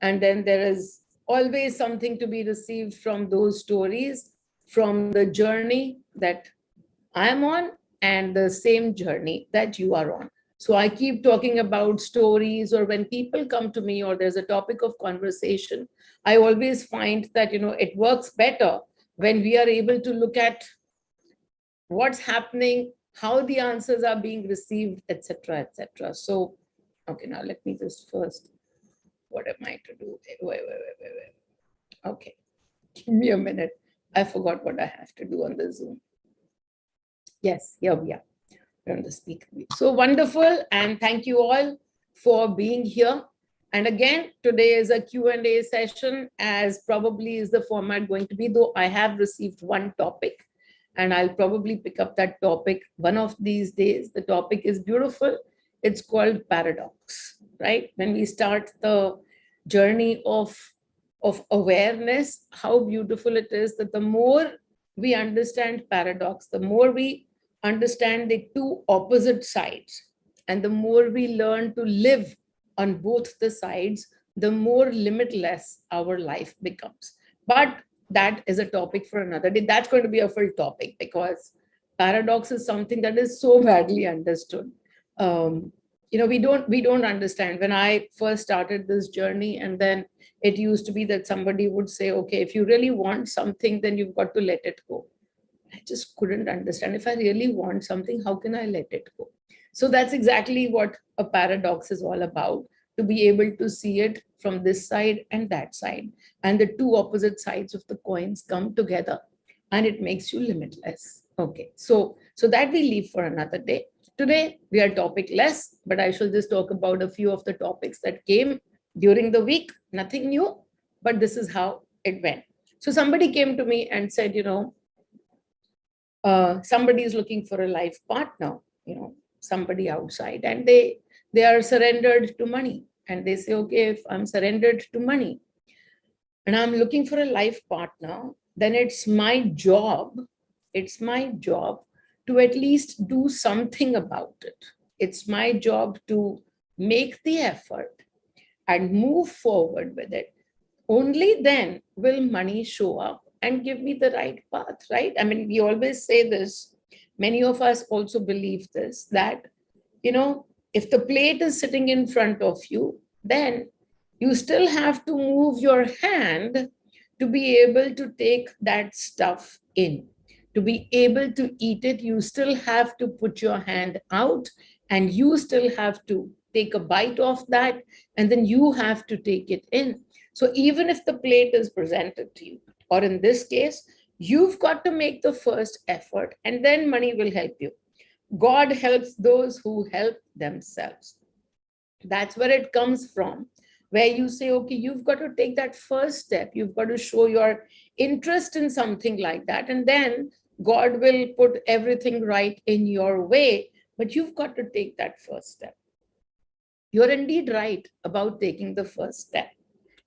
And then there is always something to be received from those stories, from the journey that I am on and the same journey that you are on. So I keep talking about stories, or when people come to me or there's a topic of conversation, I always find that, it works better when we are able to look at what's happening, how the answers are being received, etc., etc. So, okay, now let me just first, what am I to do? Wait. Okay, give me a minute. I forgot what I have to do on the Zoom. Yes, here we are. We're on the speaker. So wonderful, and thank you all for being here. And again, today is a Q&A session, as probably is the format going to be, though I have received one topic, and I'll probably pick up that topic one of these days. The topic is beautiful. It's called paradox, right? When we start the journey of awareness, how beautiful it is that the more we understand paradox, the more we understand the two opposite sides, and the more we learn to live on both the sides, the more limitless our life becomes. But that is a topic for another day. That's going to be a full topic, because paradox is something that is so badly understood. We don't understand. When I first started this journey, and then it used to be that somebody would say, okay, if you really want something, then you've got to let it go. I just couldn't understand. If I really want something, how can I let it go? So that's exactly what a paradox is all about, to be able to see it from this side and that side. And the two opposite sides of the coins come together, and it makes you limitless. Okay, so that we leave for another day. Today, we are topic less, but I shall just talk about a few of the topics that came during the week. Nothing new, but this is how it went. So somebody came to me and said, somebody is looking for a life partner, somebody outside, and they are surrendered to money. And they say, okay, if I'm surrendered to money and I'm looking for a life partner, then it's my job to at least do something about it. It's my job to make the effort and move forward with it. Only then will money show up and give me the right path, right? I mean, we always say this. Many of us also believe this, that, if the plate is sitting in front of you, then you still have to move your hand to be able to take that stuff in. To be able to eat it, you still have to put your hand out, and you still have to take a bite of that, and then you have to take it in. So even if the plate is presented to you, or in this case, you've got to make the first effort, and then money will help you. God helps those who help themselves. That's where it comes from, where you say, okay, you've got to take that first step. You've got to show your interest in something like that, and then God will put everything right in your way. But you've got to take that first step. You're indeed right about taking the first step.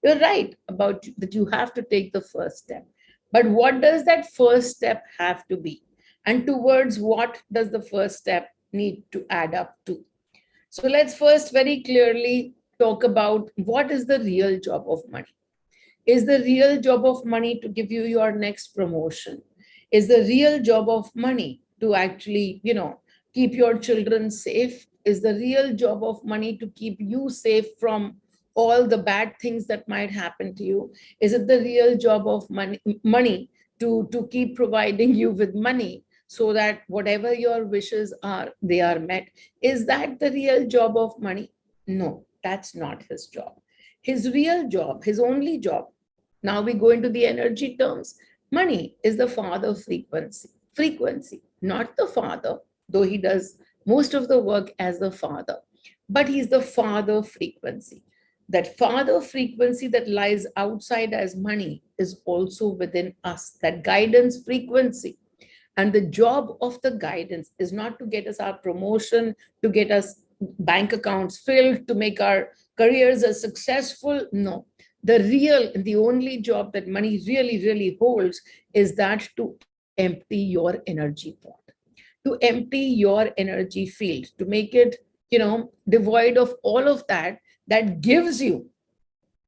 You're right about that you have to take the first step. But what does that first step have to be? And towards what does the first step need to add up to? So let's first very clearly talk about what is the real job of money. Is the real job of money to give you your next promotion? Is the real job of money to actually, keep your children safe? Is the real job of money to keep you safe from all the bad things that might happen to you? Is it the real job of money to keep providing you with money so that whatever your wishes are, they are met? Is that the real job of money? No, that's not his job. His real job, his only job, now we go into the energy terms. Money is the father frequency, not the father, though he does most of the work as the father, but he's the father frequency. That father frequency that lies outside as money is also within us, that guidance frequency. And the job of the guidance is not to get us our promotion, to get us bank accounts filled, to make our careers as successful. No, the only job that money really, really holds is that to empty your energy pot, to empty your energy field, to make it, devoid of all of that gives you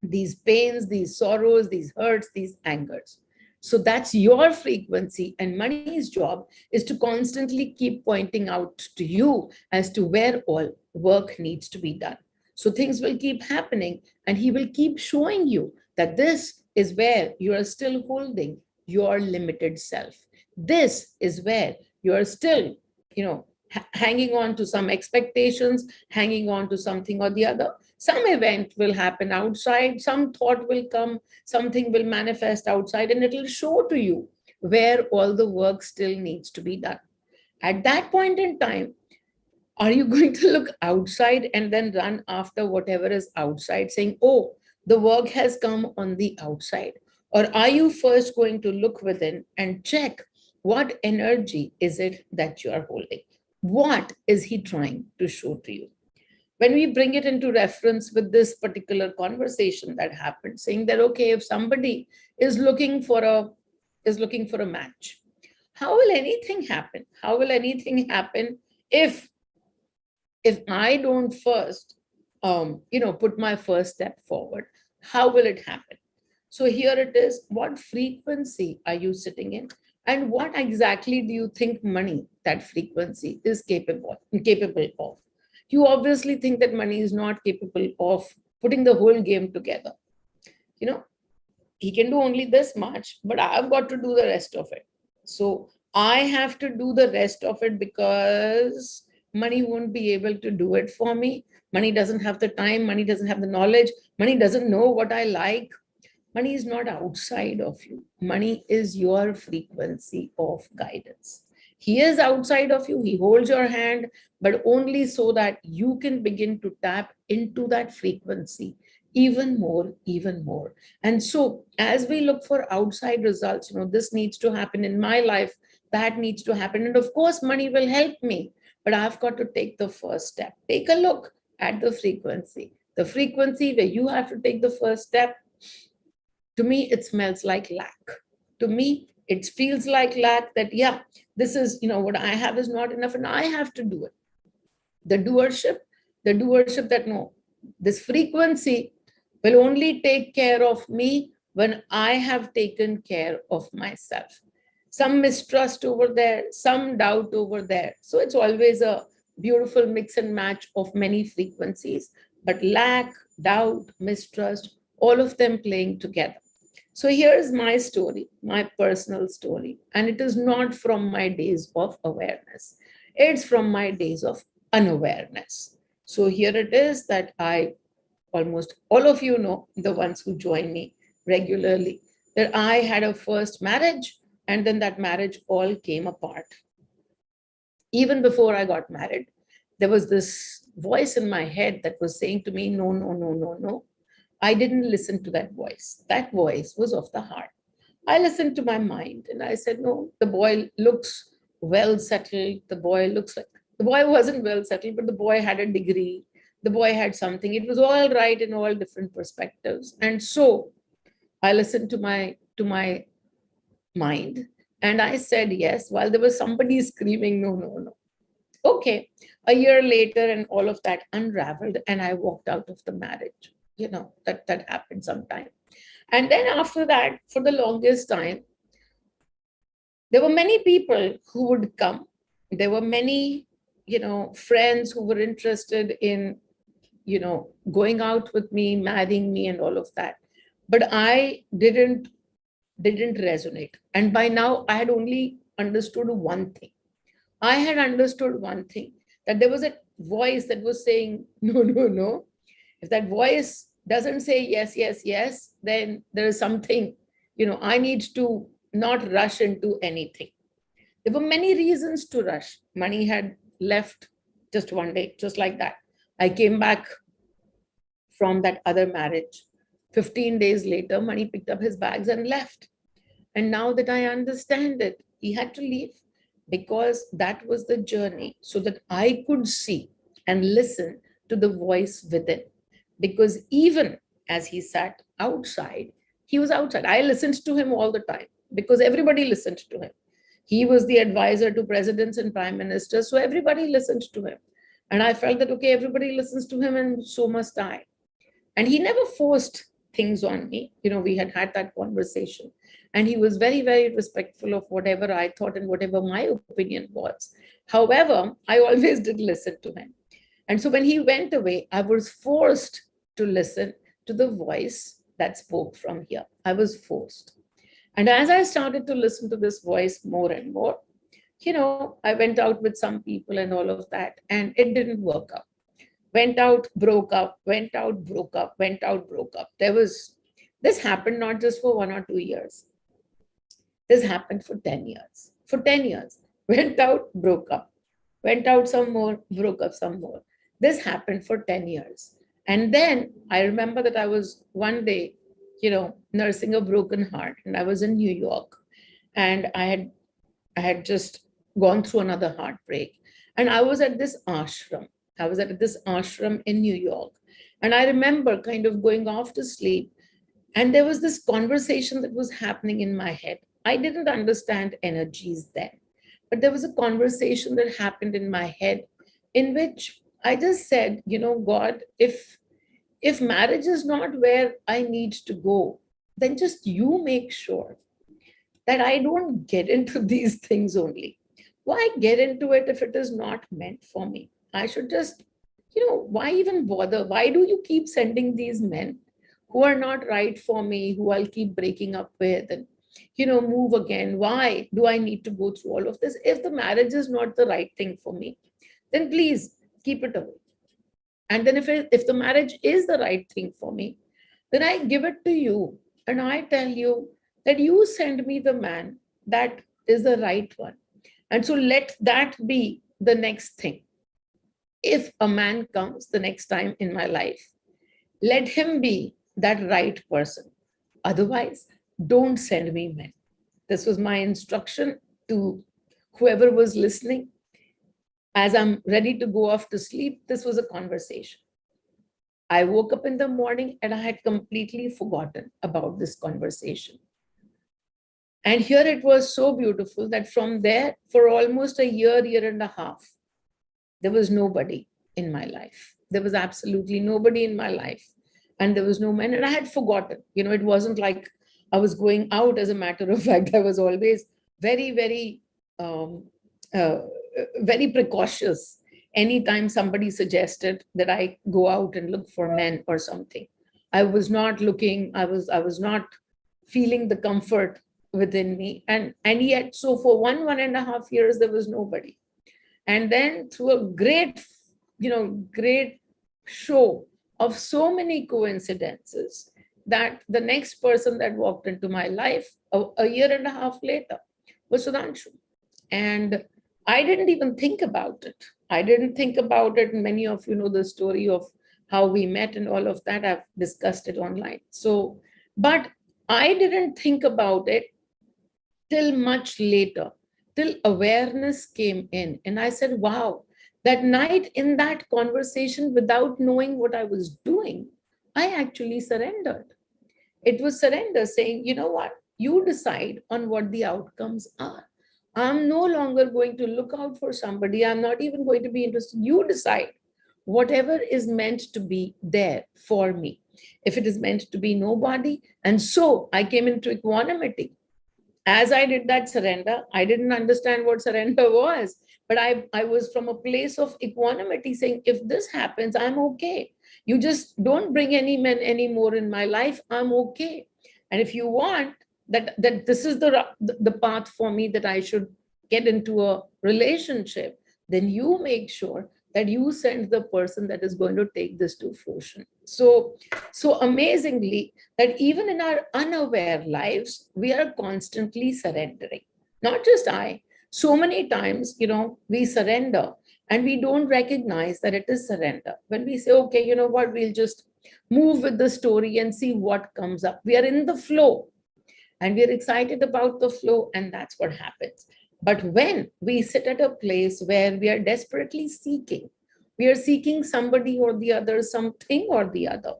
these pains, these sorrows, these hurts, these angers. So that's your frequency. And money's job is to constantly keep pointing out to you as to where all work needs to be done. So things will keep happening, and he will keep showing you that this is where you are still holding your limited self. This is where you are still, hanging on to some expectations, hanging on to something or the other. Some event will happen outside, some thought will come, something will manifest outside, and it'll show to you where all the work still needs to be done. At that point in time, are you going to look outside and then run after whatever is outside, saying, oh, the work has come on the outside? Or are you first going to look within and check what energy is it that you are holding? What is he trying to show to you? When we bring it into reference with this particular conversation that happened, saying that, okay, if somebody is looking for a match, how will anything happen? How will anything happen if I don't first, put my first step forward? How will it happen? So here it is. What frequency are you sitting in? And what exactly do you think money, that frequency, is capable of? You obviously think that money is not capable of putting the whole game together. He can do only this much, but I've got to do the rest of it. So I have to do the rest of it because money won't be able to do it for me. Money doesn't have the time, money doesn't have the knowledge, money doesn't know what I like. Money is not outside of you. Money is your frequency of guidance. He is outside of you. He holds your hand, but only so that you can begin to tap into that frequency even more, even more. And so, as we look for outside results, this needs to happen in my life, that needs to happen. And of course, money will help me, but I've got to take the first step. Take a look at the frequency where you have to take the first step. To me, it smells like lack. To me, it feels like lack, that, yeah, this is, what I have is not enough and I have to do it. The doership that, no, this frequency will only take care of me when I have taken care of myself. Some mistrust over there, some doubt over there. So it's always a beautiful mix and match of many frequencies, but lack, doubt, mistrust, all of them playing together. So here's my story, my personal story. And it is not from my days of awareness. It's from my days of unawareness. So here it is that almost all of you know, the ones who join me regularly, that I had a first marriage, and then that marriage all came apart. Even before I got married, there was this voice in my head that was saying to me, no, no, no, no, no. I didn't listen to that voice. That voice was of the heart. I listened to my mind and I said, no, the boy looks well settled. The boy wasn't well settled, but the boy had a degree. The boy had something. It was all right in all different perspectives. And so I listened to my mind and I said yes, while there was somebody screaming, no, no, no. Okay. A year later, and all of that unraveled, and I walked out of the marriage. That happened sometime. And then after that, for the longest time, there were many people who would come. There were many, friends who were interested in, going out with me, marrying me, and all of that. But I didn't resonate. And by now, I had only understood one thing. I had understood one thing, that there was a voice that was saying, no, no, no. If that voice doesn't say yes, yes, yes, then there is something, I need to not rush into anything. There were many reasons to rush. Money had left just one day, just like that. I came back from that other marriage. 15 days later, Money picked up his bags and left. And now that I understand it, he had to leave because that was the journey, so that I could see and listen to the voice within. Because even as he sat outside, he was outside. I listened to him all the time because everybody listened to him. He was the advisor to presidents and prime ministers, so everybody listened to him. And I felt that, okay, everybody listens to him and so must I. And he never forced things on me. We had had that conversation, and he was very, very respectful of whatever I thought and whatever my opinion was. However, I always did listen to him. And so when he went away, I was forced to listen to the voice that spoke from here. I was forced. And as I started to listen to this voice more and more, I went out with some people and all of that, and it didn't work out. Went out, broke up, went out, broke up, went out, broke up. This happened not just for 1 or 2 years. This happened for 10 years. For 10 years. Went out, broke up. Went out some more, broke up some more. This happened for 10 years. And then I remember that I was one day, nursing a broken heart, and I was in New York, and I had just gone through another heartbreak. And I was at this ashram. I was at this ashram in New York. And I remember kind of going off to sleep. And there was this conversation that was happening in my head. I didn't understand energies then, but there was a conversation that happened in my head in which I just said, God, if marriage is not where I need to go, then just you make sure that I don't get into these things only. Why get into it if it is not meant for me? I should just, why even bother? Why do you keep sending these men who are not right for me, who I'll keep breaking up with and, move again? Why do I need to go through all of this? If the marriage is not the right thing for me, then please keep it away. And then if the marriage is the right thing for me, then I give it to you. And I tell you that you send me the man that is the right one. And so let that be the next thing. If a man comes the next time in my life, let him be that right person. Otherwise, don't send me men. This was my instruction to whoever was listening. As I'm ready to go off to sleep, this was a conversation. I woke up in the morning and I had completely forgotten about this conversation. And here it was so beautiful that from there, for almost a year, year and a half, there was nobody in my life. There was absolutely nobody in my life. And there was no man. And I had forgotten. It wasn't like I was going out. As a matter of fact, I was always very, very, very precautious. Anytime somebody suggested that I go out and look for men or something, I was not looking. I was not feeling the comfort within me. And yet, so for 1.5 years, there was nobody. And then through a great show of so many coincidences, that the next person that walked into my life a year and a half later was Sudhanshu. And I didn't even think about it. I didn't think about it. Many of you know the story of how we met and all of that. I've discussed it online. So, but I didn't think about it till much later, till awareness came in. And I said, wow, that night in that conversation, without knowing what I was doing, I actually surrendered. It was surrender, saying, you know what, you decide on what the outcomes are. I'm no longer going to look out for somebody. I'm not even going to be interested. You decide whatever is meant to be there for me. If it is meant to be, nobody. And so I came into equanimity. As I did that surrender, I didn't understand what surrender was, but I was from a place of equanimity, saying, if this happens, I'm okay. You just don't bring any men anymore in my life. I'm okay. And if you want that this is the path for me, that I should get into a relationship, then you make sure that you send the person that is going to take this to fruition. So amazingly, that even in our unaware lives, we are constantly surrendering. Not just I. So many times, we surrender and we don't recognize that it is surrender. When we say, okay, you know what, we'll just move with the story and see what comes up. We are in the flow and we are excited about the flow, and that's what happens. But when we sit at a place where we are desperately seeking, we are seeking somebody or the other, something or the other,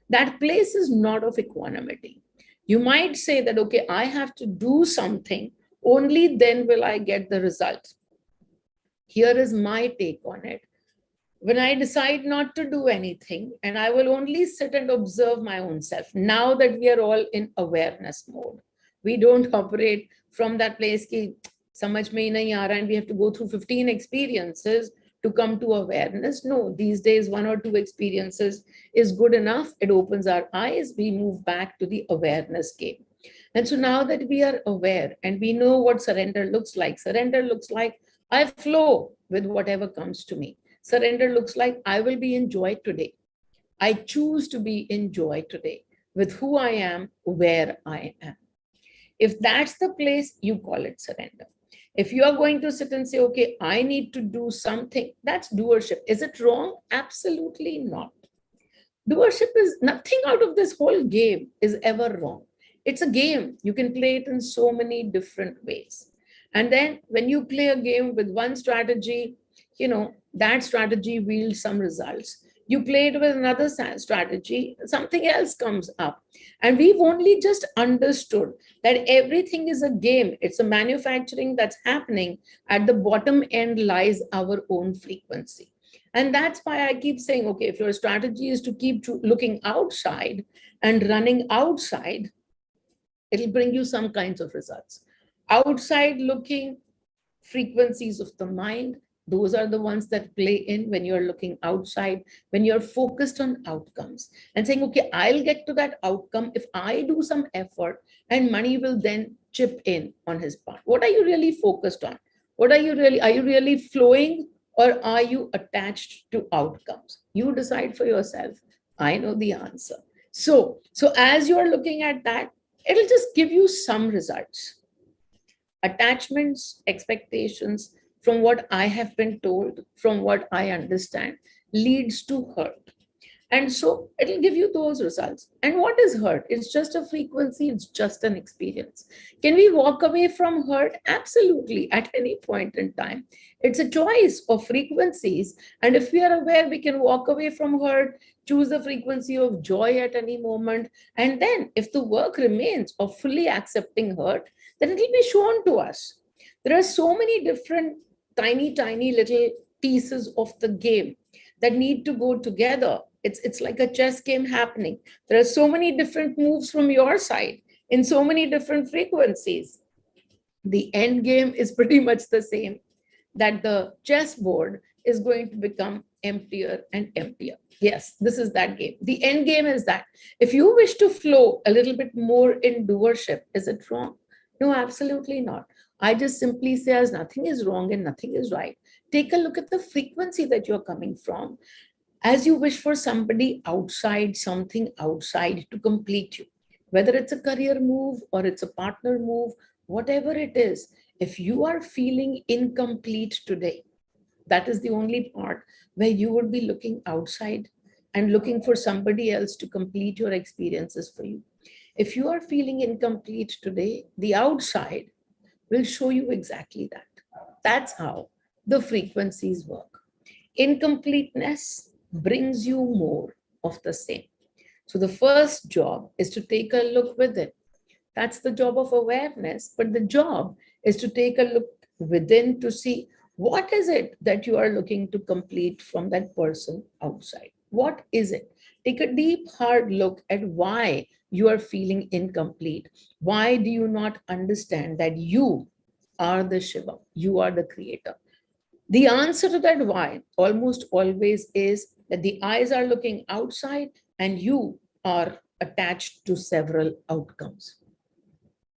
that place is not of equanimity. You might say that, okay, I have to do something, only then will I get the result. Here is my take on it. when I decide not to do anything and I will only sit and observe my own self, now that we are all in awareness mode, we don't operate from that place ki samajh mein hi nahi aa raha and we have to go through 15 experiences to come to awareness. No, these days, one or two experiences is good enough. It opens our eyes. We move back to the awareness game. And so now that we are aware and we know what surrender looks like I flow with whatever comes to me. Surrender looks like I will be in joy today. I choose to be in joy today with who I am, where I am. If that's the place, you call it surrender. If you are going to sit and say, okay, I need to do something, that's doership. Is it wrong? Absolutely not. Doership is nothing out of this whole game is ever wrong. It's a game. You can play it in so many different ways. And then when you play a game with one strategy, that strategy wields some results. You played with another strategy, something else comes up. And we've only just understood that everything is a game. It's a manufacturing that's happening. At the bottom end lies our own frequency. And that's why I keep saying, okay, if your strategy is to keep looking outside and running outside, it'll bring you some kinds of results. Outside looking frequencies of the mind, those are the ones that play in when you're looking outside, when you're focused on outcomes and saying, okay, I'll get to that outcome if I do some effort, and money will then chip in on his part. What are you really focused on? Are you really flowing, or are you attached to outcomes? You decide for yourself. I know the answer. So as you're looking at that, it'll just give you some results. Attachments, expectations, from what I have been told, from what I understand, leads to hurt. And so it'll give you those results. And what is hurt? It's just a frequency, it's just an experience. Can we walk away from hurt? Absolutely, at any point in time. It's a choice of frequencies. And if we are aware, we can walk away from hurt, choose the frequency of joy at any moment. And then, if the work remains of fully accepting hurt, then it will be shown to us. There are so many different tiny little pieces of the game that need to go together. It's like a chess game happening. There are so many different moves from your side in so many different frequencies. The end game is pretty much the same, that the chessboard is going to become emptier and emptier. Yes, this is that game. The end game is that. If you wish to flow a little bit more in doership, is it wrong? No, absolutely not. I just simply say as nothing is wrong and nothing is right. Take a look at the frequency that you're coming from. As you wish for somebody outside, something outside to complete you, whether it's a career move or it's a partner move, whatever it is, if you are feeling incomplete today, that is the only part where you would be looking outside and looking for somebody else to complete your experiences for you. If you are feeling incomplete today, the outside will show you exactly that. That's how the frequencies work. Incompleteness brings you more of the same. So the first job is to take a look within. That's the job of awareness. But the job is to take a look within to see what is it that you are looking to complete from that person outside. What is it? Take a deep, hard look at why you are feeling incomplete. Why do you not understand that you are the Shiva? You are the creator. The answer to that why almost always is that the eyes are looking outside and you are attached to several outcomes.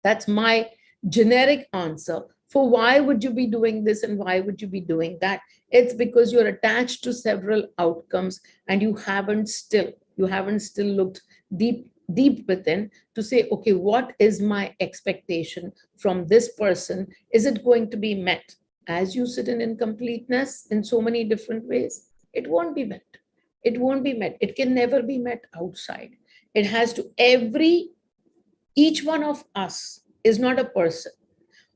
That's my generic answer for why would you be doing this and why would you be doing that. It's because you're attached to several outcomes and you haven't still looked deep within to say, okay, what is my expectation from this person? Is it going to be met? As you sit in incompleteness in so many different ways, it won't be met. It won't be met. It can never be met outside. It has to, each one of us is not a person.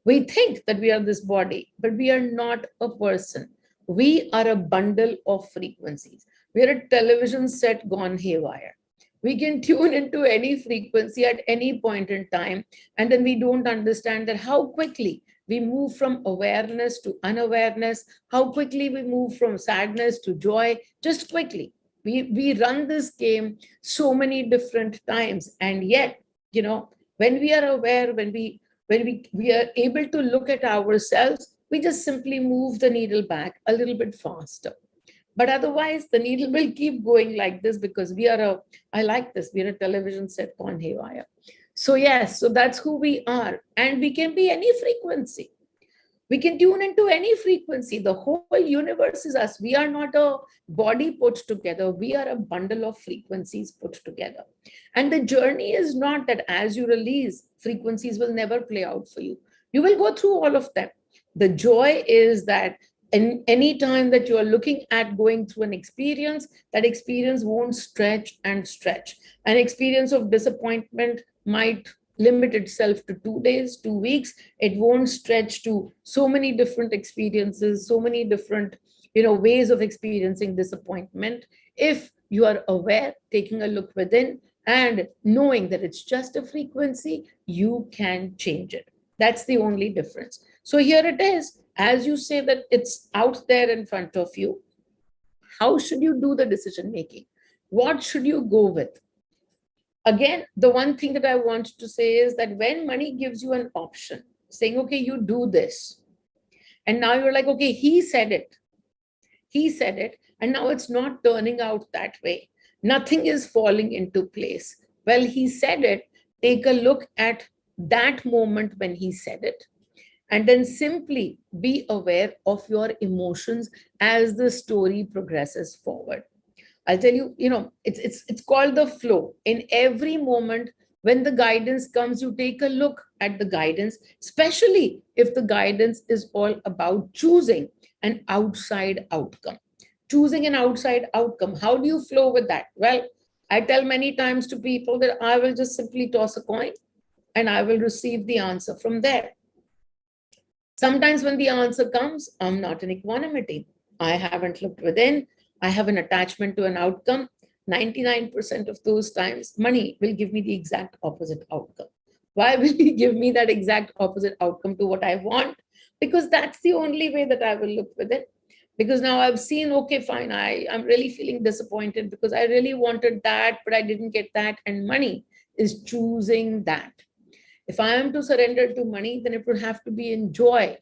We think that we are this body, but we are not a person. We are a bundle of frequencies. We are a television set gone haywire. We can tune into any frequency at any point in time, and then we don't understand that how quickly we move from awareness to unawareness, how quickly we move from sadness to joy, just quickly. We run this game so many different times. And yet, when we are aware, when we are able to look at ourselves, we just simply move the needle back a little bit faster. But otherwise, the needle will keep going like this, because I like this, we're a television set on haywire. So yes, so that's who we are. And we can be any frequency. We can tune into any frequency. The whole universe is us. We are not a body put together. We are a bundle of frequencies put together. And the journey is not that as you release, frequencies will never play out for you. You will go through all of them. The joy is that in any time that you are looking at going through an experience, that experience won't stretch and stretch. An experience of disappointment might limit itself to 2 days, 2 weeks. It won't stretch to so many different experiences, so many different ways of experiencing disappointment. If you are aware, taking a look within and knowing that it's just a frequency, you can change it. That's the only difference. So here it is. As you say that it's out there in front of you, how should you do the decision making? What should you go with? Again, the one thing that I want to say is that when money gives you an option, saying, okay, you do this, and now you're like, okay, he said it, and now it's not turning out that way. Nothing is falling into place. Well, he said it. Take a look at that moment when he said it, and then simply be aware of your emotions as the story progresses forward. I'll tell you, it's called the flow. In every moment when the guidance comes, you take a look at the guidance, especially if the guidance is all about choosing an outside outcome. Choosing an outside outcome. How do you flow with that? Well, I tell many times to people that I will just simply toss a coin and I will receive the answer from there. Sometimes when the answer comes, I'm not in equanimity. I haven't looked within. I have an attachment to an outcome. 99% of those times, money will give me the exact opposite outcome. Why will he give me that exact opposite outcome to what I want? Because that's the only way that I will look within. Because now I've seen, okay, fine, I'm really feeling disappointed because I really wanted that, but I didn't get that. And money is choosing that. If I am to surrender to money, then it would have to be in joy.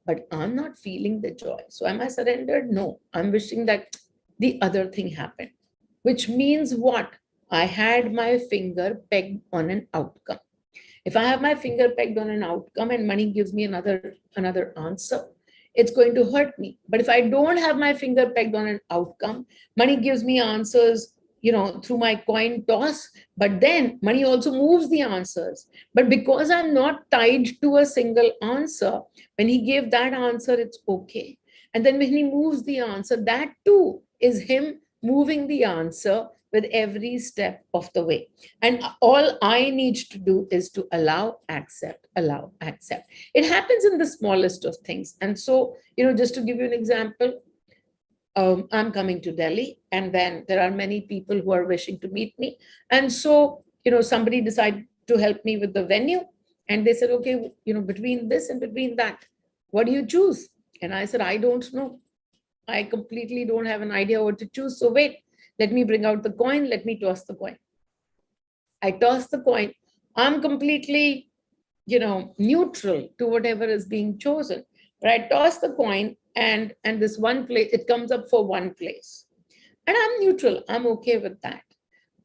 But I'm not feeling the joy. So am I surrendered? No. I'm wishing that the other thing happened. Which means what? I had my finger pegged on an outcome. If I have my finger pegged on an outcome and money gives me another answer, it's going to hurt me. But if I don't have my finger pegged on an outcome, money gives me answers through my coin toss, but then money also moves the answers. But because I'm not tied to a single answer, when he gave that answer, it's okay. And then when he moves the answer, that too is him moving the answer with every step of the way. And all I need to do is to allow, accept, allow, accept. It happens in the smallest of things. And so, just to give you an example, I'm coming to Delhi, and then there are many people who are wishing to meet me. And so, somebody decided to help me with the venue. And they said, okay, between this and between that, what do you choose? And I said, I don't know. I completely don't have an idea what to choose. So wait, let me bring out the coin. Let me toss the coin. I toss the coin. I'm completely, neutral to whatever is being chosen. But I toss the coin, and this one place, it comes up for one place. And I'm neutral. I'm okay with that.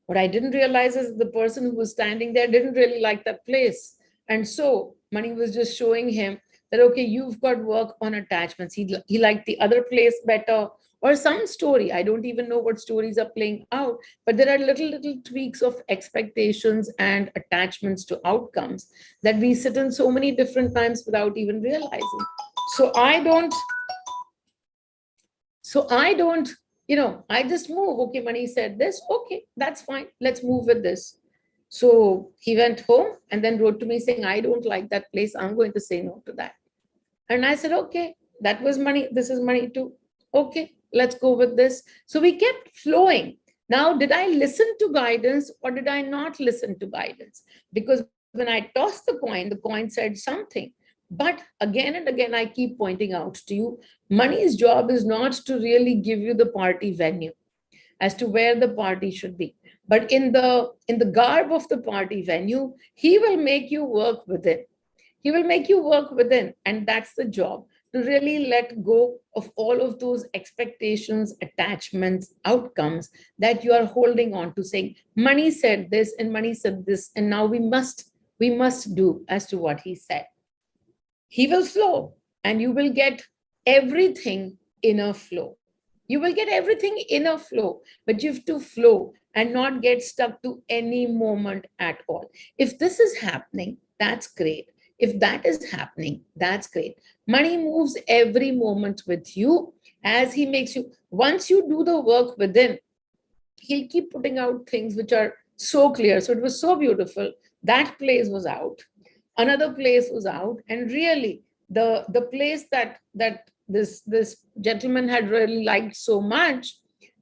What I didn't realize is the person who was standing there didn't really like that place. And so money was just showing him that, okay, you've got work on attachments. He liked the other place better, or some story. I don't even know what stories are playing out, but there are little tweaks of expectations and attachments to outcomes that we sit in so many different times without even realizing. So I don't, I just move. Okay, money said this. Okay, that's fine. Let's move with this. So he went home and then wrote to me saying, I don't like that place. I'm going to say no to that. And I said, okay, that was money. This is money too. Okay, let's go with this. So we kept flowing. Now, did I listen to guidance or did I not listen to guidance? Because when I tossed the coin said something. But again and again, I keep pointing out to you, money's job is not to really give you the party venue as to where the party should be. But in the garb of the party venue, he will make you work within. He will make you work within. And that's the job, to really let go of all of those expectations, attachments, outcomes that you are holding on to, saying, money said this and money said this, and now we must do as to what he said. He will flow, and you will get everything in a flow. You will get everything in a flow, but you have to flow and not get stuck to any moment at all. If this is happening, that's great. If that is happening, that's great. Money moves every moment with you as he makes you. Once you do the work within, he'll keep putting out things which are so clear. So it was so beautiful. That place was out, another place was out, and really the place that this gentleman had really liked so much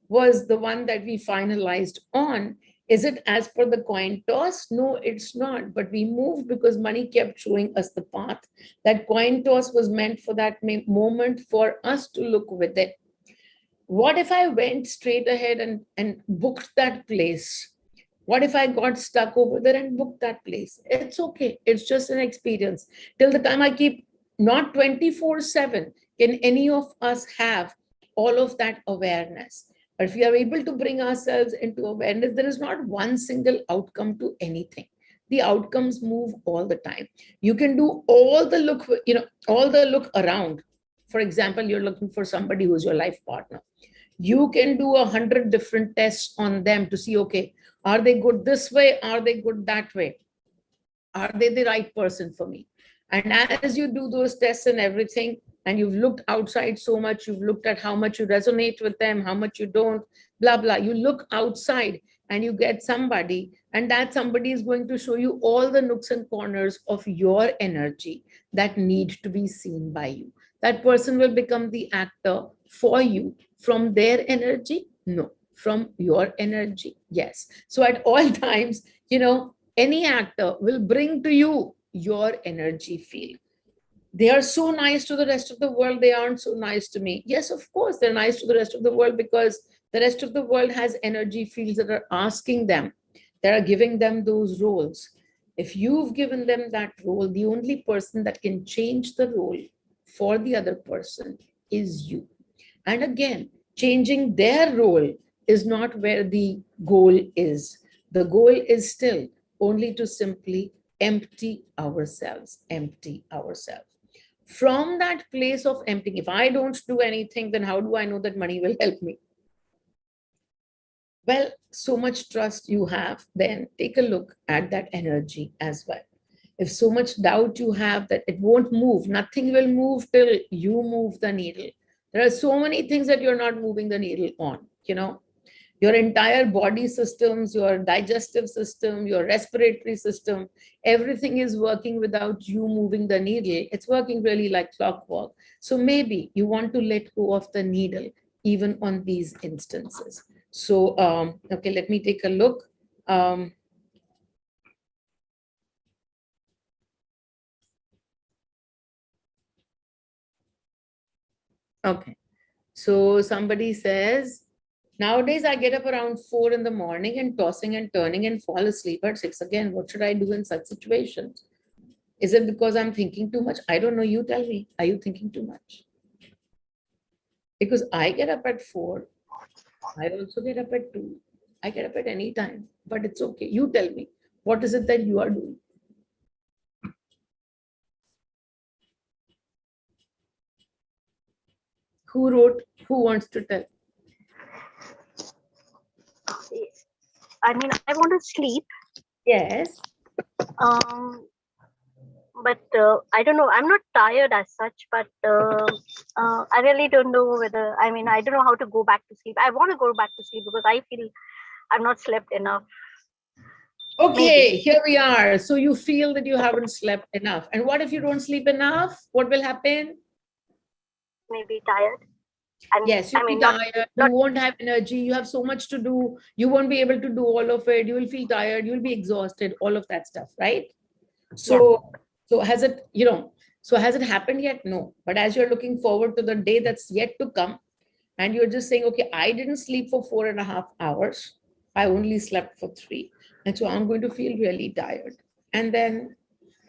was the one that we finalized on. Is it as per the coin toss? No, it's not. But we moved because money kept showing us the path. That coin toss was meant for that moment for us to look with it. What if I went straight ahead and booked that place? What if I got stuck over there and booked that place? It's okay. It's just an experience. Till the time I keep, not 24/7 can any of us have all of that awareness. But if we are able to bring ourselves into awareness, there is not one single outcome to anything. The outcomes move all the time. You can do all the look, all the look around. For example, you're looking for somebody who's your life partner. You can do 100 different tests on them to see, okay, are they good this way? Are they good that way? Are they the right person for me? And as you do those tests and everything, and you've looked outside so much, you've looked at how much you resonate with them, how much you don't, blah, blah. You look outside and you get somebody, and that somebody is going to show you all the nooks and corners of your energy that need to be seen by you. That person will become the actor for you from their energy. No, from your energy. Yes. So at all times, any actor will bring to you your energy field. They are so nice to the rest of the world, they aren't so nice to me. Yes, of course, they're nice to the rest of the world because the rest of the world has energy fields that are asking them, that are giving them those roles. If you've given them that role, the only person that can change the role for the other person is you. And again, changing their role is not where the goal is. The goal is still only to simply empty ourselves, empty ourselves. From that place of emptying, if I don't do anything, then how do I know that money will help me? Well, so much trust you have, then take a look at that energy as well. If so much doubt you have that it won't move, nothing will move till you move the needle. There are so many things that you're not moving the needle on, your entire body systems, your digestive system, your respiratory system, everything is working without you moving the needle. It's working really like clockwork. So maybe you want to let go of the needle even on these instances. So, okay, let me take a look. Okay, so somebody says, nowadays I get up around 4 in the morning and tossing and turning and fall asleep at 6 again. What should I do in such situations? Is it because I'm thinking too much? I don't know. You tell me. Are you thinking too much? Because I get up at 4. I also get up at 2. I get up at any time, but it's okay. You tell me. What is it that you are doing? Who wrote? Who wants to tell? I mean, I want to sleep. Yes. But I don't know. I'm not tired as such, but I really don't know whether. I mean, I don't know how to go back to sleep. I want to go back to sleep because I feel I've not slept enough. Okay, Maybe. here we are. So you feel that you haven't slept enough. And what if you don't sleep enough? What will happen? Maybe tired. And Yes, you'll I be mean, tired. You won't have energy. You have so much to do. You won't be able to do all of it. You will feel tired. You'll be exhausted, all of that stuff, right? Yeah. So So has it, so has it happened yet? No. But as you're looking forward to the day that's yet to come, and you're just saying, okay, I didn't sleep for 4.5 hours. I only slept for 3. And so I'm going to feel really tired. And then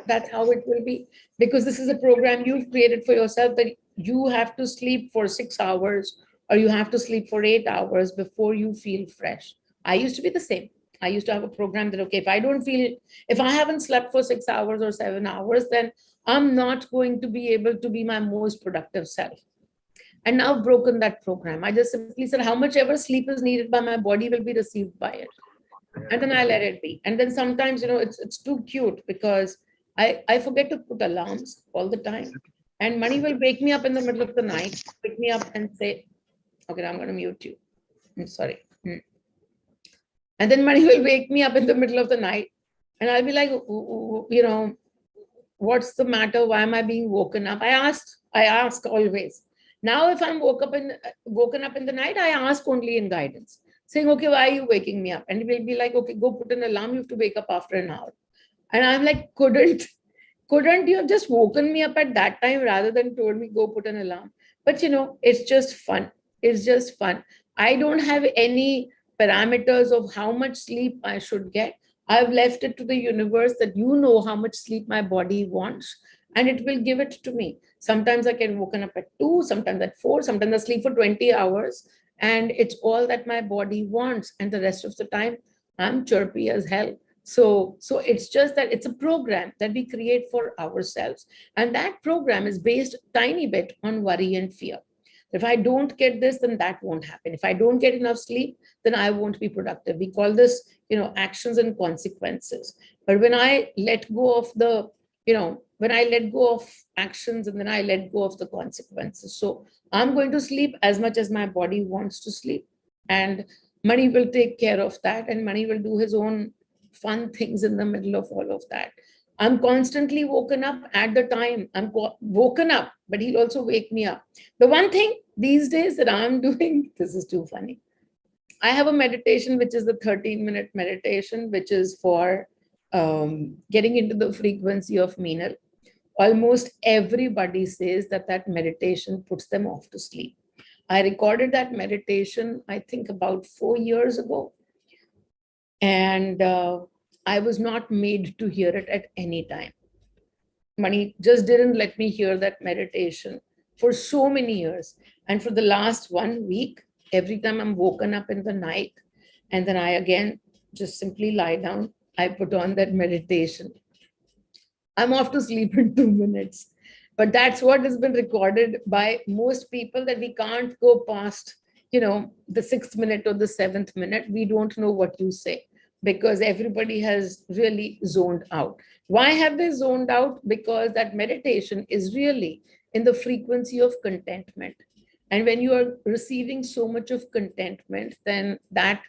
that's how it will be. Because this is a program you've created for yourself, that you have to sleep for 6 hours or you have to sleep for 8 hours before you feel fresh. I used to be the same. I used to have a program that, okay, if I haven't slept for 6 hours or 7 hours, then I'm not going to be able to be my most productive self. And now I've broken that program. I just simply said, how much ever sleep is needed by my body will be received by it. And then I let it be. And then sometimes, it's too cute because I forget to put alarms all the time. And money will wake me up in the middle of the night, pick me up and say, okay, I'm going to mute you. I'm sorry. And then money will wake me up in the middle of the night. And I'll be like, what's the matter? Why am I being woken up? I ask always. Now, if I'm woken up in the night, I ask only in guidance, saying, okay, why are you waking me up? And it will be like, okay, go put an alarm. You have to wake up after an hour. And I'm like, couldn't you have just woken me up at that time rather than told me go put an alarm? But it's just fun. It's just fun. I don't have any parameters of how much sleep I should get. I've left it to the universe that how much sleep my body wants, and it will give it to me. Sometimes I get woken up at 2, sometimes at 4, sometimes I sleep for 20 hours, and it's all that my body wants. And the rest of the time, I'm chirpy as hell. So it's just that it's a program that we create for ourselves. And that program is based tiny bit on worry and fear. If I don't get this, then that won't happen. If I don't get enough sleep, then I won't be productive. We call this, actions and consequences. But when I let go of when I let go of actions and then I let go of the consequences. So I'm going to sleep as much as my body wants to sleep. And money will take care of that, and money will do his own fun things in the middle of all of that. I'm constantly woken up at the time woken up, but he'll also wake me up. The one thing these days that I'm doing, this is too funny. I have a meditation, which is the 13-minute meditation, which is for getting into the frequency of Meenal. Almost everybody says that meditation puts them off to sleep. I recorded that meditation, I think about 4 years ago. And I was not made to hear it at any time. Money just didn't let me hear that meditation for so many years. And for the last 1 week, every time I'm woken up in the night, and then I again just simply lie down, I put on that meditation. I'm off to sleep in 2 minutes. But that's what has been recorded by most people, that we can't go past, the 6th minute or the 7th minute. We don't know what you say because everybody has really zoned out. Why have they zoned out? Because that meditation is really in the frequency of contentment. And when you are receiving so much of contentment, then that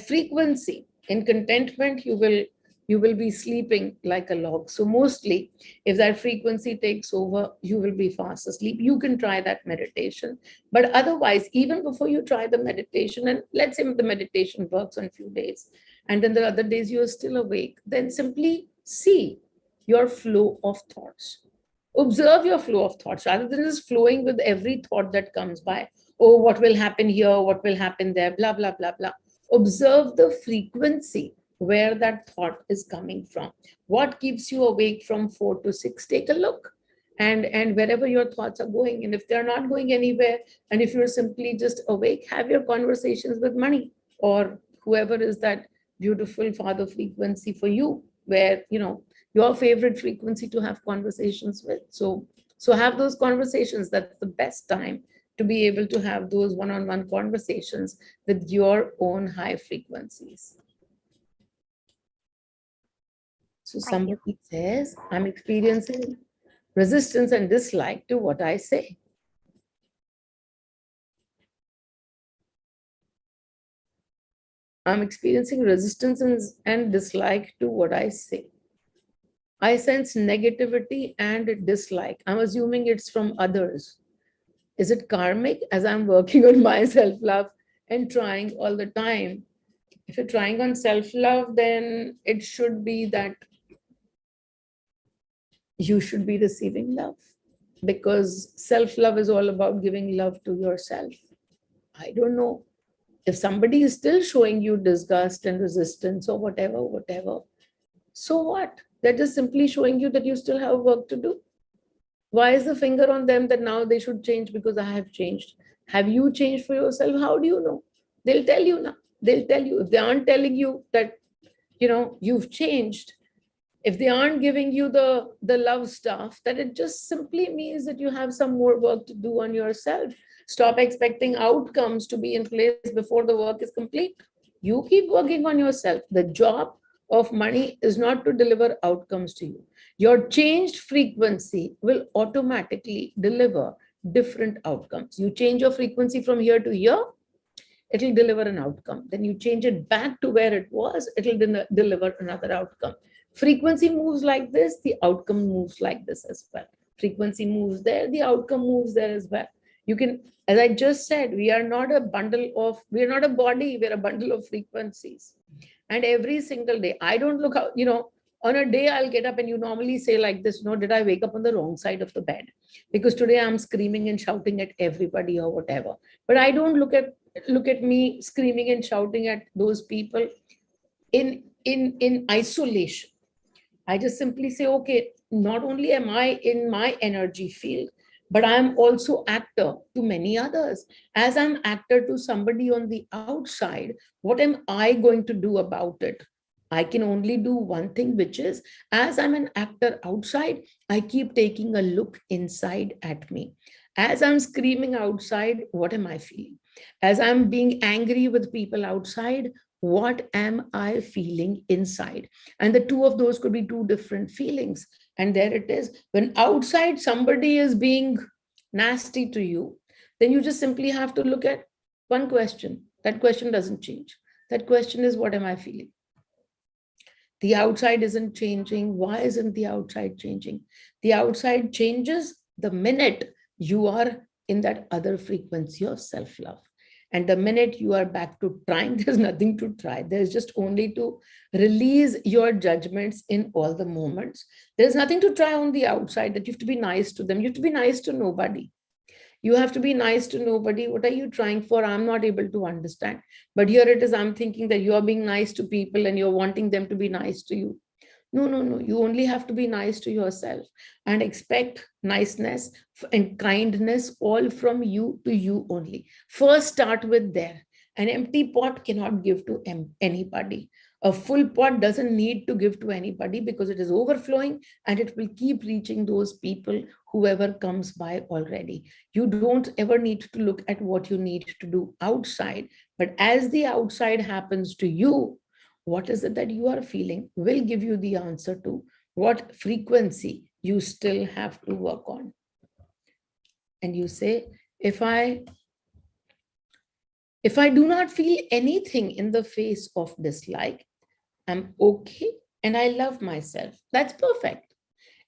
frequency in contentment, you will be sleeping like a log. So mostly, if that frequency takes over, you will be fast asleep. You can try that meditation. But otherwise, even before you try the meditation, and let's say the meditation works on a few days, and then the other days you're still awake, then simply see your flow of thoughts. Observe your flow of thoughts rather than just flowing with every thought that comes by. Oh, what will happen here? What will happen there? Blah, blah, blah, blah. Observe the frequency where that thought is coming from. What keeps you awake from 4 to 6? Take a look. And wherever your thoughts are going, and if they're not going anywhere, and if you're simply just awake, have your conversations with money or whoever is that beautiful father frequency for you, where your favorite frequency to have conversations with. So have those conversations. That's the best time to be able to have those one-on-one conversations with your own high frequencies. So somebody says, I'm experiencing resistance and dislike to what I say. I'm experiencing resistance and dislike to what I say. I sense negativity and dislike. I'm assuming it's from others. Is it karmic, as I'm working on my self-love and trying all the time? If you're trying on self-love, then it should be that you should be receiving love, because self-love is all about giving love to yourself. I don't know if somebody is still showing you disgust and resistance or whatever, so what? They're just simply showing you that you still have work to do. Why is the finger on them that now they should change because I have changed? Have you changed for yourself? How do you know? They'll tell you now. They'll tell you. If they aren't telling you that, you've changed, if they aren't giving you the love stuff, then it just simply means that you have some more work to do on yourself. Stop expecting outcomes to be in place before the work is complete. You keep working on yourself. The job of money is not to deliver outcomes to you. Your changed frequency will automatically deliver different outcomes. You change your frequency from here to here, it'll deliver an outcome. Then you change it back to where it was, it'll deliver another outcome. Frequency moves like this, the outcome moves like this as well. Frequency moves there, the outcome moves there as well. You can, as I just said, we are not a body, we're a bundle of frequencies. And every single day, I don't look out, on a day I'll get up and you normally say like this, did I wake up on the wrong side of the bed? Because today I'm screaming and shouting at everybody or whatever. But I don't look at me screaming and shouting at those people in isolation. I just simply say, okay, not only am I in my energy field, but I'm also actor to many others. As I'm actor to somebody on the outside, what am I going to do about it? I can only do one thing, which is, as I'm an actor outside, I keep taking a look inside at me. As I'm screaming outside, what am I feeling? As I'm being angry with people outside, what am I feeling inside? And the two of those could be two different feelings. And there it is. When outside somebody is being nasty to you, then you just simply have to look at one question. That question doesn't change. That question is, what am I feeling? The outside isn't changing. Why isn't the outside changing? The outside changes the minute you are in that other frequency of self-love. And the minute you are back to trying, there's nothing to try. There's just only to release your judgments in all the moments. There's nothing to try on the outside, that you have to be nice to them. You have to be nice to nobody. You have to be nice to nobody. What are you trying for? I'm not able to understand. But here it is, I'm thinking that you are being nice to people and you're wanting them to be nice to you. No, no, no. You only have to be nice to yourself and expect niceness and kindness all from you to you only. First, start with there. An empty pot cannot give to anybody. A full pot doesn't need to give to anybody because it is overflowing and it will keep reaching those people, whoever comes by already. You don't ever need to look at what you need to do outside, but as the outside happens to you, what is it that you are feeling will give you the answer to what frequency you still have to work on. And you say, if I do not feel anything in the face of dislike, I'm okay and I love myself. That's perfect.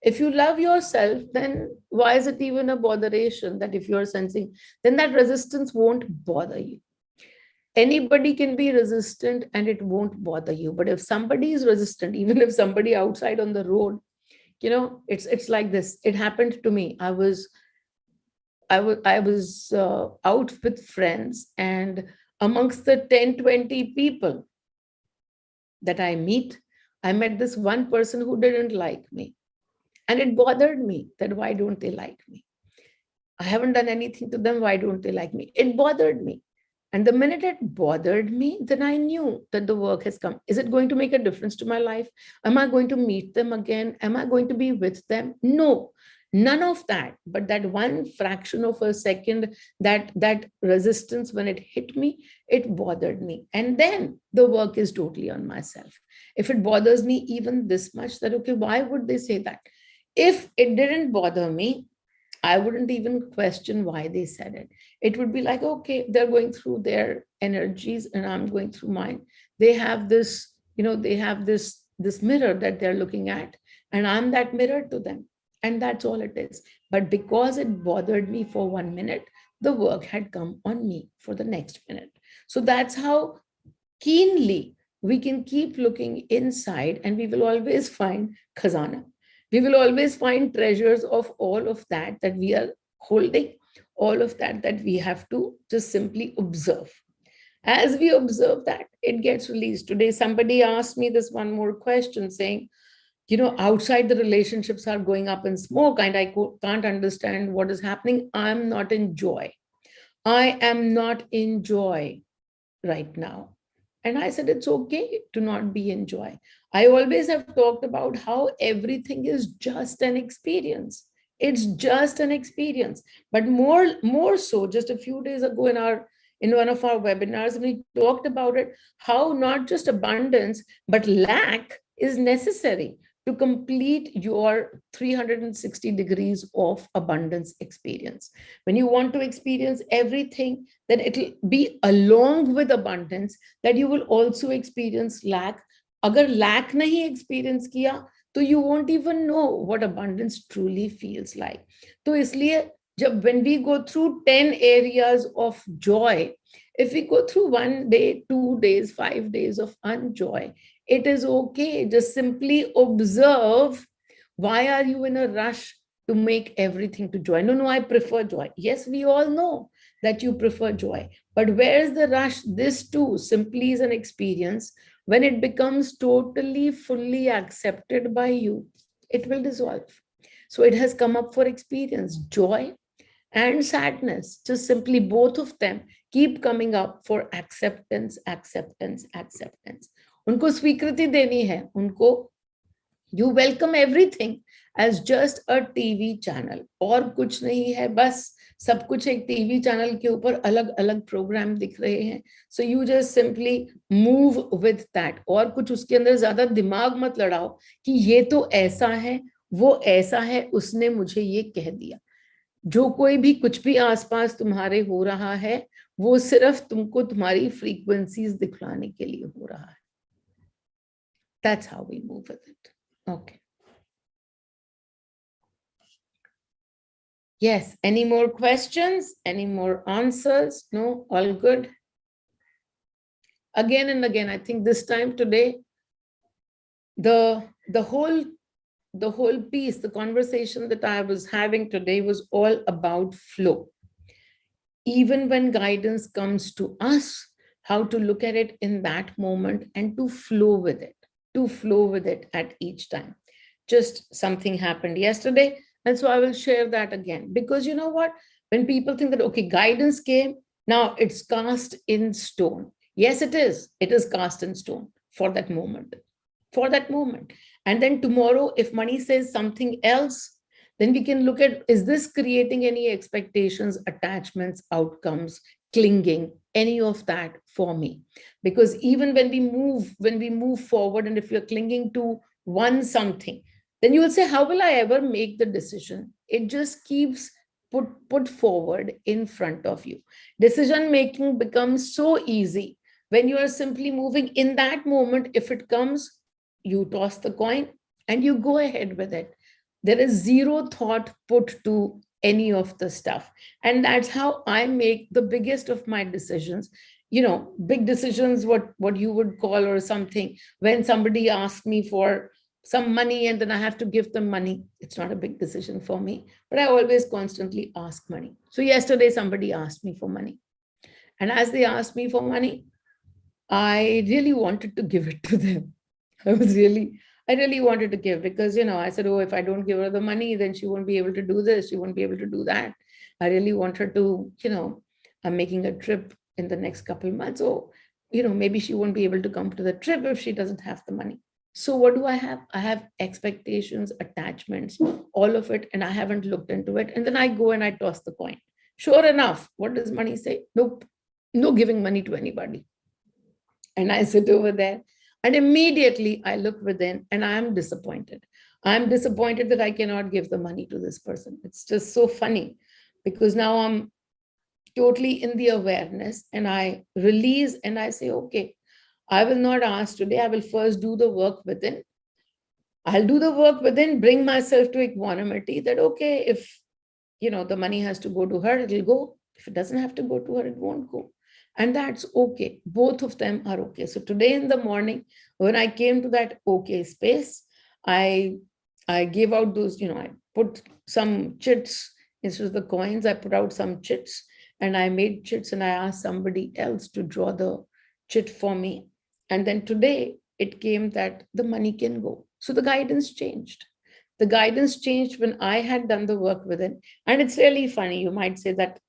If you love yourself, then why is it even a botheration that if you're sensing, then that resistance won't bother you. Anybody can be resistant and it won't bother you. But if somebody is resistant, even if somebody outside on the road, it's like this. It happened to me. I was out with friends, and amongst the 10-20 people that I meet, I met this one person who didn't like me. And it bothered me that why don't they like me? I haven't done anything to them. Why don't they like me? It bothered me. And the minute it bothered me, then I knew that the work has come. Is it going to make a difference to my life? Am I going to meet them again? Am I going to be with them? No, none of that. But that one fraction of a second, that resistance, when it hit me, it bothered me. And then the work is totally on myself. If it bothers me even this much, that, okay, why would they say that? If it didn't bother me, I wouldn't even question why they said it. It would be like, okay, they're going through their energies and I'm going through mine. They have this, they have this mirror that they're looking at, and I'm that mirror to them. And that's all it is. But because it bothered me for 1 minute, the work had come on me for the next minute. So that's how keenly we can keep looking inside, and we will always find khazana. We will always find treasures of all of that we are holding, all of that we have to just simply observe. As we observe that, it gets released. Today, somebody asked me this one more question saying, outside the relationships are going up in smoke and I can't understand what is happening. I'm not in joy. I am not in joy right now. And I said, it's okay to not be in joy. I always have talked about how everything is just an experience. It's just an experience. But more so, just a few days ago in one of our webinars, we talked about it, how not just abundance, but lack is necessary to complete your 360 degrees of abundance experience. When you want to experience everything, then it'll be along with abundance that you will also experience lack. Agar lack nahi experience kiya, तो you won't even know what abundance truly feels like. तो इसलिए when we go through 10 areas of joy, if we go through 1 day, 2 days, 5 days of unjoy, it is okay. Just simply observe, why are you in a rush to make everything to joy? No, I prefer joy. Yes, we all know that you prefer joy, but where is the rush? This too simply is an experience. When it becomes totally, fully accepted by you, it will dissolve. So it has come up for experience. Joy and sadness, just simply both of them keep coming up for acceptance, acceptance, acceptance. उनको स्वीकृति देनी है, उनको you welcome everything as just a TV channel. और कुछ नहीं है, बस सब कुछ एक टीवी चैनल के ऊपर अलग अलग प्रोग्राम दिख रहे हैं. So you just simply move with that. और कुछ उसके अंदर ज्यादा दिमाग मत लड़ाओ कि ये तो ऐसा है, वो ऐसा है, उसने मुझे ये कह दिया. जो कोई भी कुछ भी आसपास तुम्हारे हो रहा है, वो सिर्फ तुमको तुम्हारी फ्रीक्वेंसीज दिखलाने के लिए हो रहा है. That's how we move with it. Okay. Yes, any more questions? Any more answers? No, all good? Again and again, I think this time today, the whole piece, the conversation that I was having today was all about flow. Even when guidance comes to us, how to look at it in that moment and to flow with it at each time. Just something happened yesterday, and so I will share that again, because you know what, when people think that, okay, guidance came, now it's cast in stone. Yes, it is cast in stone for that moment. And then tomorrow, if money says something else, then we can look at, is this creating any expectations, attachments, outcomes, clinging, any of that for me? Because even when we move forward, and if you're clinging to one something, then you will say, how will I ever make the decision? It just keeps put forward in front of you. Decision making becomes so easy when you are simply moving in that moment. If it comes, you toss the coin and you go ahead with it. There is zero thought put to any of the stuff. And that's how I make the biggest of my decisions. Big decisions, what you would call, or something, when somebody asks me for some money and then I have to give them money, it's not a big decision for me, but I always constantly ask money. So yesterday somebody asked me for money, and as they asked me for money, I really wanted to give it to them. I really wanted to give, because I said, oh, if I don't give her the money, then she won't be able to do this, she won't be able to do that. I really want her to, I'm making a trip in the next couple of months, so maybe she won't be able to come to the trip if she doesn't have the money. So what do I have? I have expectations, attachments, all of it, and I haven't looked into it. And then I go and I toss the coin. Sure enough, what does money say? Nope, no giving money to anybody. And I sit over there, and immediately I look within, and I am disappointed. I'm disappointed that I cannot give the money to this person. It's just so funny, because now I'm totally in the awareness, and I release and I say, okay, I will not ask today. I will first do the work within. I'll do the work within, bring myself to equanimity, that, okay, if, the money has to go to her, it'll go. If it doesn't have to go to her, it won't go. And that's okay. Both of them are okay. So today in the morning, when I came to that okay space, I I gave out those, I put some chits instead of the coins. I put out some chits and I made chits and I asked somebody else to draw the chit for me. And then today it came that the money can go. So the guidance changed. The guidance changed when I had done the work within. And it's really funny. You might say that,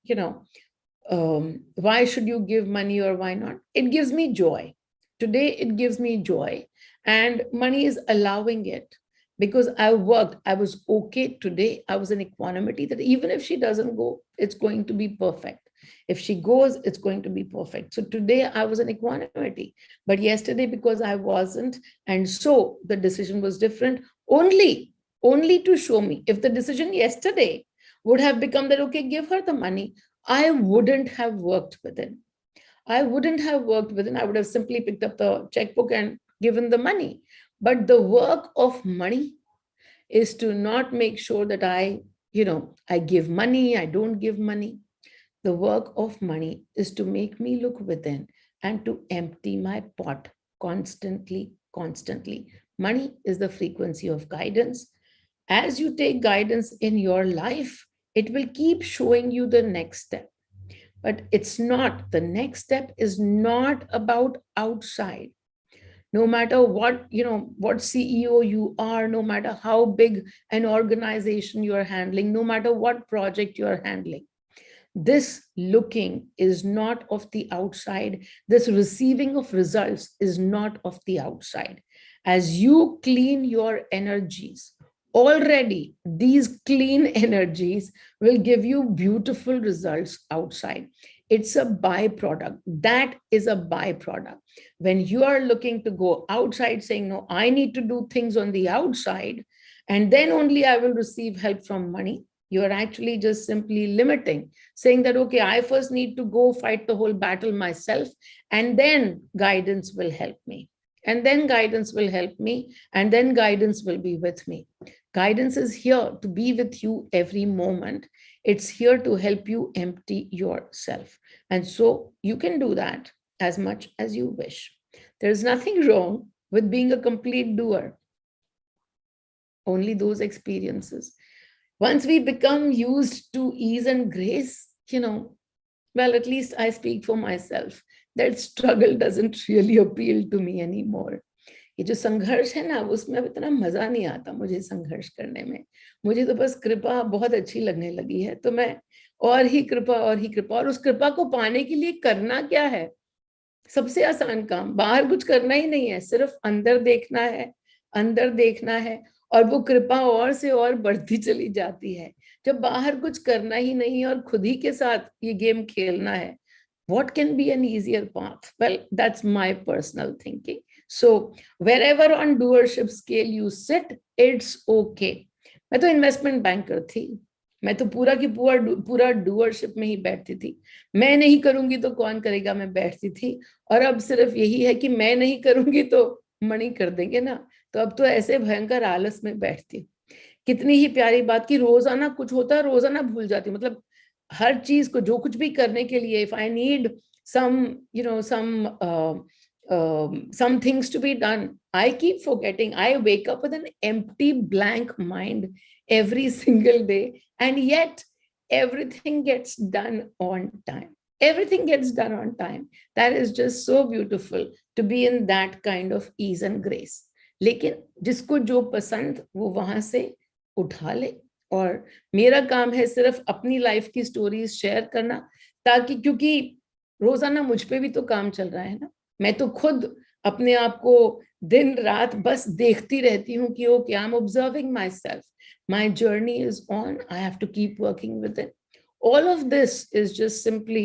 why should you give money or why not? It gives me joy. Today, it gives me joy. And money is allowing it because I worked. I was okay today. I was in equanimity that even if she doesn't go, it's going to be perfect. If she goes, it's going to be perfect. So today I was in equanimity. But yesterday, because I wasn't, and so the decision was different, only to show me. If the decision yesterday would have become that, okay, give her the money, I wouldn't have worked within. I wouldn't have worked within. I would have simply picked up the checkbook and given the money. But the work of money is to not make sure that I give money, I don't give money. The work of money is to make me look within and to empty my pot constantly, constantly. Money is the frequency of guidance. As you take guidance in your life, it will keep showing you the next step. But it's not, the next step is not about outside. No matter what CEO you are, no matter how big an organization you are handling, no matter what project you are handling, this looking is not of the outside. This receiving of results is not of the outside. As you clean your energies, already these clean energies will give you beautiful results outside. It's a byproduct. That is a byproduct. When you are looking to go outside, saying, no, I need to do things on the outside, and then only I will receive help from money, you are actually just simply limiting, saying that, okay, I first need to go fight the whole battle myself, and then guidance will help me. And then guidance will help me, and then guidance will be with me. Guidance is here to be with you every moment. It's here to help you empty yourself. And so you can do that as much as you wish. There's nothing wrong with being a complete doer. Only those experiences. Once we become used to ease and grace, well, at least I speak for myself, that struggle doesn't really appeal to me anymore. ये जो संघर्ष है ना, उसमें अब इतना मजा नहीं आता मुझे संघर्ष करने में. मुझे तो बस कृपा बहुत अच्छी लगने लगी है, तो मैं और ही कृपा, और उस कृपा को पाने के लिए करना क्या है? सबसे आसान काम, बाहर कुछ करना ही नहीं है, सिर्फ अंदर देखना है, अंदर देखना है, और वो कृपा और से और बढ़ती चली जाती है. जब बाहर कुछ करना ही नहीं और खुद ही के साथ ये गेम खेलना है, what can be an easier path? Well, that's my personal thinking. So wherever on doership scale you sit, it's okay. मैं तो इन्वेस्टमेंट बैंकर थी, मैं तो पूरा की पूरा डूअरशिप में ही बैठती थी. मैं नहीं करूंगी तो कौन करेगा, मैं बैठती थी. और अब सिर्फ यही है कि मैं नहीं करूंगी तो मणि कर देंगे ना. तो अब तो ऐसे भयंकर आलस में बैठती हूँ. कितनी ही प्यारी बात कि रोजाना कुछ होता है, रोजाना भूल जाती हूँ. मतलब हर चीज को, जो कुछ भी करने के लिए, if I need some things to be done, I keep forgetting. I wake up with an empty blank mind every single day, and yet everything gets done on time. Everything gets done on time. That is just so beautiful to be in that kind of ease and grace. लेकिन जिसको जो पसंद वो वहां से उठा ले. और मेरा काम है सिर्फ अपनी लाइफ की स्टोरीज शेयर करना, ताकि, क्योंकि रोजाना मुझ पे भी तो काम चल रहा है ना. मैं तो खुद अपने आप को दिन रात बस देखती रहती हूँ कि okay, I am observing myself, my journey is on, I have to keep working with it. All of this is just simply,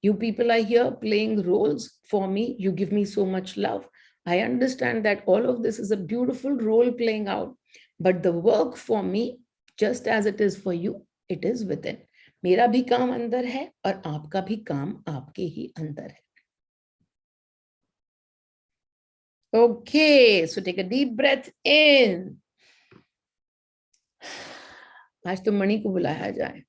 you people are here playing roles for me. You give me so much love. I understand that all of this is a beautiful role playing out. But the work for me, just as it is for you, it is within. मेरा भी काम अंदर है और आपका भी काम आपके ही अंदर है. Okay, so take a deep breath in. आज तो मणि को बुलाया जाए.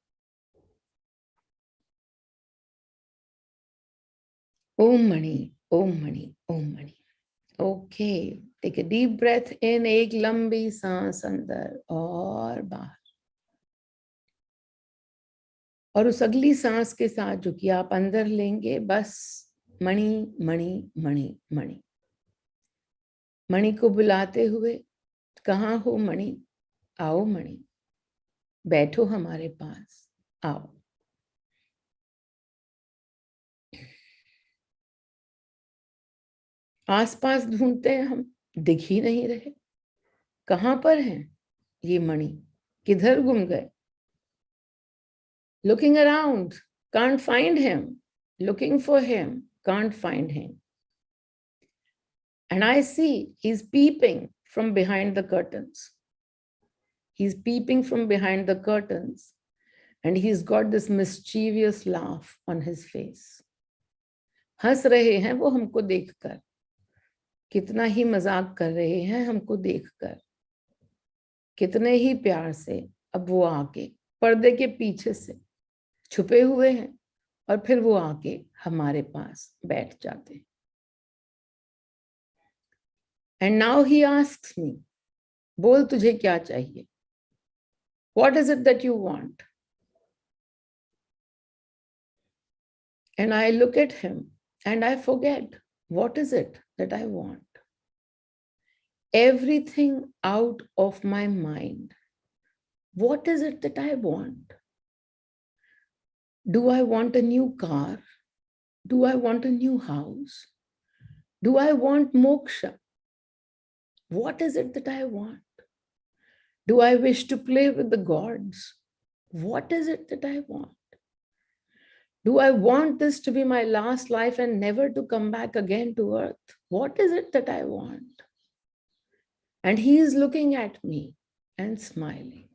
Om Mani, Om Mani, Om Mani. Okay, take a deep breath in, एक लंबी सांस अंदर और बाहर, और उस अगली सांस के साथ जो कि आप अंदर लेंगे, बस मणि मणि मणि मणि, मणि को बुलाते हुए, कहाँ हो मणि, आओ मणि, बैठो हमारे पास, आओ। आसपास ढूंढते हैं हम, दिख ही नहीं रहे, कहाँ पर हैं ये मणि, किधर गुम गए? Looking around, can't find him. Looking for him, can't find him. And I see he's peeping from behind the curtains. He's peeping from behind the curtains, and he's got this mischievous laugh on his face. हंस रहे हैं वो हमको देखकर, कितना ही मजाक कर रहे हैं हमको देखकर, कितने ही प्यार से अब वो आके पर्दे के पीछे से छुपे हुए हैं, और फिर वो आके हमारे पास बैठ जाते हैं। And now he asks me, बोल तुझे क्या चाहिए? What is it that you want? And I look at him and I forget, what is it that I want? Everything out of my mind. What is it that I want? Do I want a new car? Do I want a new house? Do I want moksha? What is it that I want? Do I wish to play with the gods? What is it that I want? Do I want this to be my last life and never to come back again to earth? What is it that I want? And he is looking at me and smiling.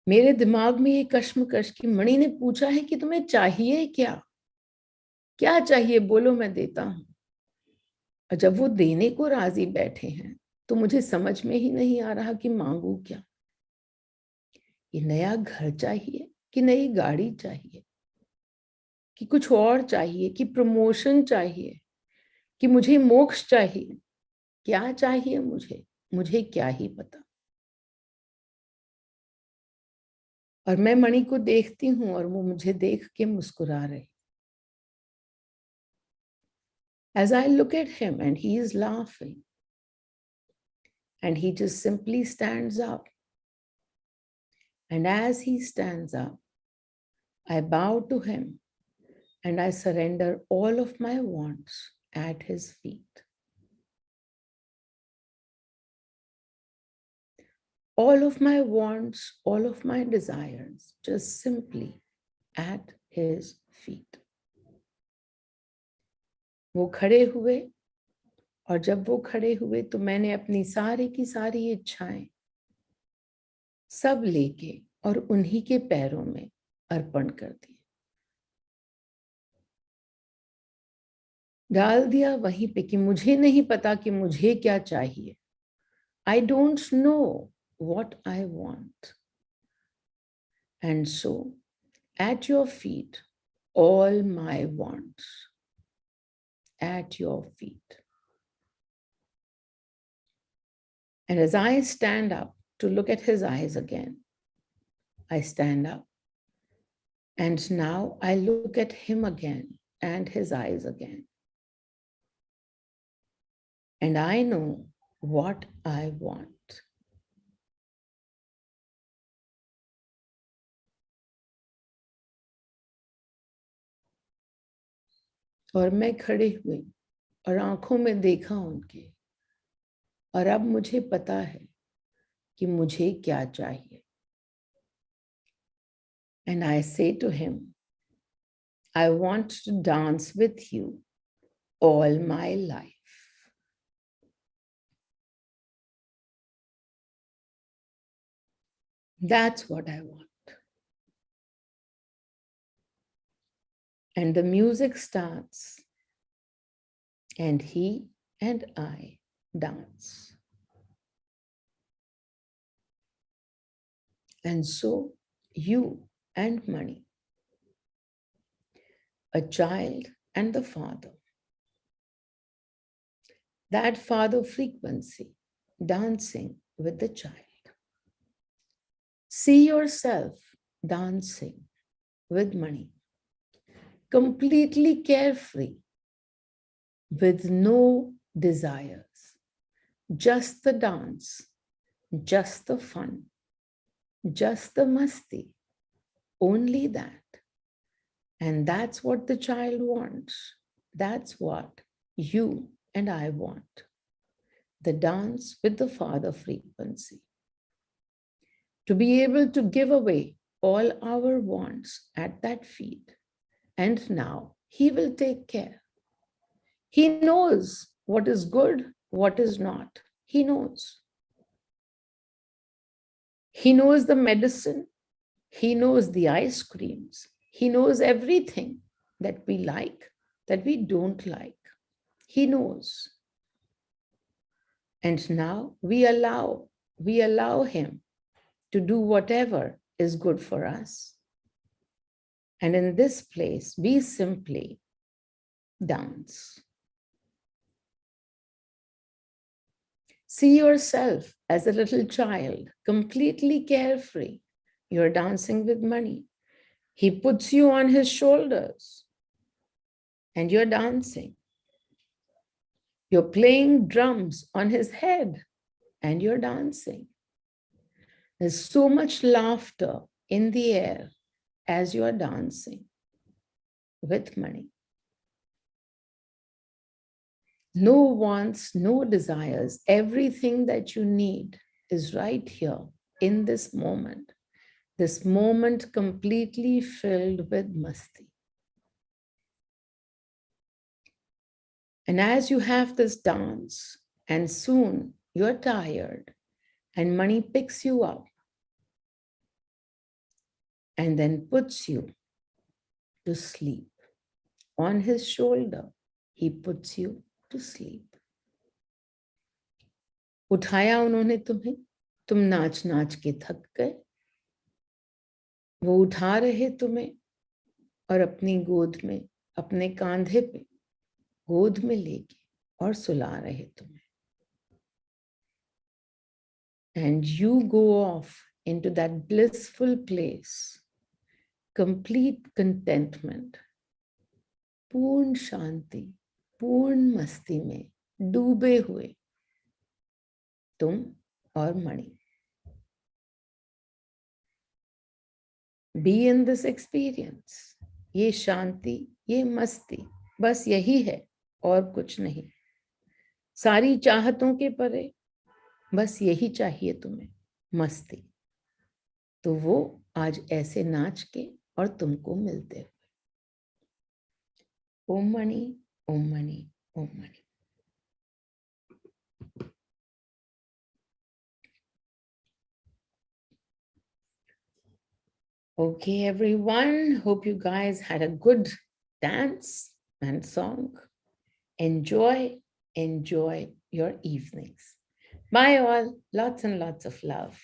मेरे दिमाग में ये कश्मकश की मणि ने पूछा है कि तुम्हें चाहिए क्या? क्या चाहिए बोलो, मैं देता हूं। और जब वो देने को राजी बैठे हैं तो मुझे समझ में ही नहीं आ रहा कि मांगू क्या। ये नया घर चाहिए कि नई गाड़ी चाहिए, कि कुछ और चाहिए, कि प्रमोशन चाहिए, कि मुझे मोक्ष चाहिए? क्या चाहिए मुझे? मुझे क्या ही पता। और मैं मणि को देखती हूं और वो मुझे देख के मुस्कुरा रहे। As I look at him and he is laughing, and he just simply stands up. And as he stands up, I bow to him and I surrender all of my wants at his feet. All of my wants, all of my desires, just simply at his feet. वो खड़े हुए, और जब वो खड़े हुए तो मैंने अपनी सारी की सारी इच्छाएं सब लेके और उन्हीं के पैरों में अर्पण कर दी, डाल दिया वहीं पे कि मुझे नहीं पता कि मुझे क्या चाहिए। I don't know what I want. And so, at your feet, all my wants, at your feet. And as I stand up to look at his eyes again, I stand up. And now I look at him again and his eyes again. And I know what I want. और मैं खड़ी हुई और आंखों में देखा उनके, और अब मुझे पता है कि मुझे क्या चाहिए। And I say to him, I want to dance with you all my life. That's what I want. And the music starts, and he and I dance. And so you and Mani, a child and the father, that father frequency, dancing with the child. See yourself dancing with money, completely carefree, with no desires, just the dance, just the fun, just the masti, only that. And that's what the child wants. That's what you and I want. The dance with the father frequency. To be able to give away all our wants at that feet. And now he will take care. He knows what is good, what is not. He knows. He knows the medicine. He knows the ice creams. He knows everything that we like, that we don't like. He knows. And now we allow him to do whatever is good for us. And in this place, we simply dance. See yourself as a little child, completely carefree. You're dancing with money. He puts you on his shoulders and you're dancing. You're playing drums on his head and you're dancing. There's so much laughter in the air as you're dancing with money. No wants, no desires. Everything that you need is right here in this moment. This moment completely filled with masti. And as you have this dance, and soon you're tired, and money picks you up and then puts you to sleep. On his shoulder, he puts you to sleep. उठाया उन्होंने तुम्हें, तुम नाच नाच के थक गए. वो उठा रहे तुम्हें और अपनी गोद में, अपने कांधे पे गोद में लेके और सुला रहे तुम्हें. And you go off into that blissful place, complete contentment, पूर्ण शांति, पूर्ण मस्ती में डूबे हुए तुम और मणि. Be in this experience. ये शांति, ये मस्ती, बस यही है और कुछ नहीं. सारी चाहतों के परे बस यही चाहिए तुम्हें, मस्ती. तो वो आज ऐसे नाच के और तुमको मिलते हुए. ओम मणि, ओम मणि, ओम मणि. Okay, everyone. Hope you guys had a good dance and song. Enjoy your evenings. Bye all. Lots and lots of love.